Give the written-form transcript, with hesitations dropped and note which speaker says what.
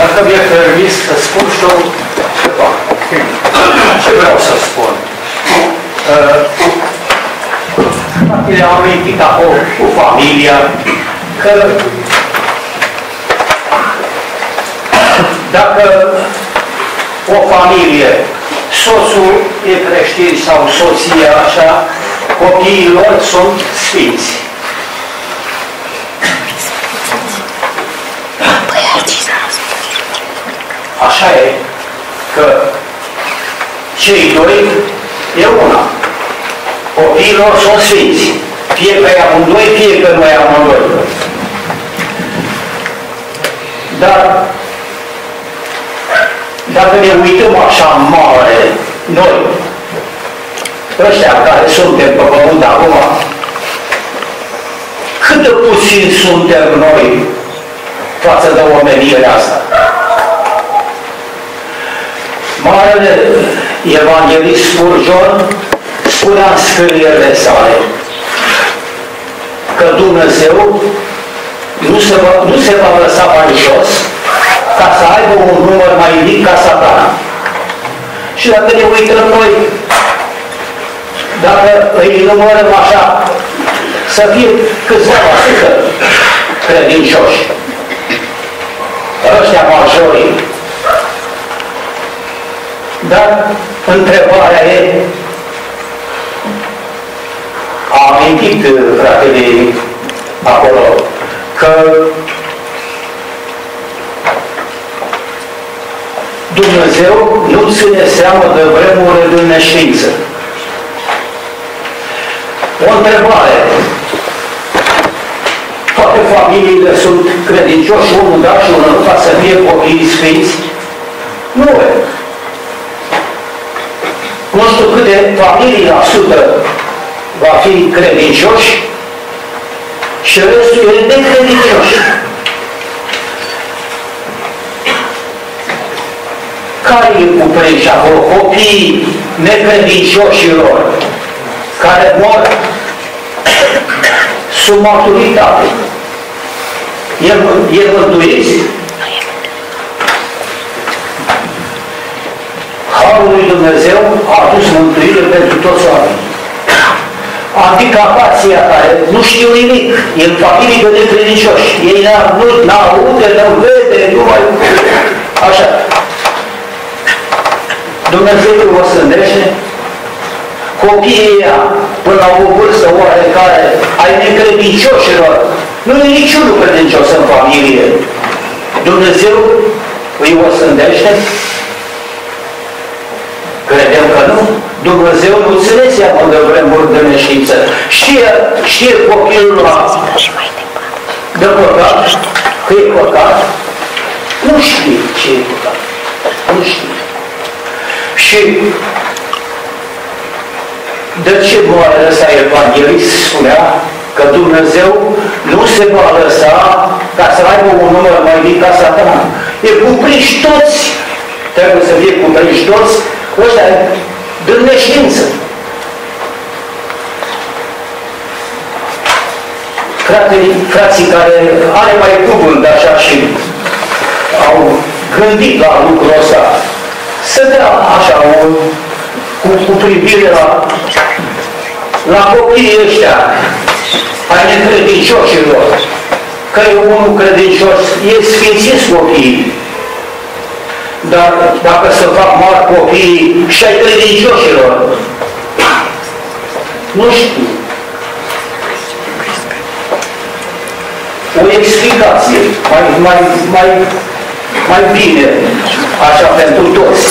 Speaker 1: Dacă mi-e permis să spun și eu ceva. Ce vreau să spun? Le-am amintit acolo cu familia că dacă o familie, soțul e creștin sau soția așa, copiii lor sunt sfinți. Așa e că cei doi e una. Copiii lor sunt sfinți. Fie că e amândoi, fie că nu e amândoi. Dar dacă ne uităm așa mare, noi, ăștia care suntem pe pământ acum, cât de puțin suntem noi față de omenirea asta. Marele evanghelist Spurgeon spunea în scrierile sale că Dumnezeu nu se va lăsa mai jos ca să aibă un număr mai mic ca Satana. Și dacă ne uităm noi, dacă îi numărăm așa, să fie câțiva % credincioși, ăștia majorii. Dar întrebarea e, a amintit fratele acolo, că Dumnezeu nu ține seamă de vremurile de neștiință. O întrebare. Toate familiile sunt credincioși, unul da și unul nu, ca să fie copiii sfinți? Nu e. Nu știu câte familii la sută va fi credincioși și restul e necredincioși. Care e cuprins acolo? Copiii necredincioșilor care mor sub maturitate. E mântuiți? Harul lui Dumnezeu a adus mântuire pentru toți oamenii. Anticapația care nu știu nimic, e în familie de necredincioși. Ei n-aude, nu vede, nu mai... Așa. Dumnezeu o sândește, copiii ăia, până la o vârstă oarecare, ai necredincioșilor, nu e niciunul credincios în familie. Dumnezeu îi o sândește? Credem că nu. Dumnezeu nu ține seama de vremuri de neștiință. Știe copilul ăla de păcat, că e păcat, nu știe ce e păcat. Nu știe. Și de ce moare ăsta evanghelist spunea că Dumnezeu nu se va lăsa ca să aibă un număr mai mic ca Satana. E cuprinși toți, trebuie să fie cuprinși toți, ăștia de neștiință. Frații care are mai cuvânt așa și au gândit la lucrul ăsta, să dea așa cu privire la copiii ăștia ai necredincioșilor, că e unul credincios, e sfințit copiii. Dar dacă se fac mari copiii și ai credincioșilor, nu știu. O explicație mai bine, așa pentru toți.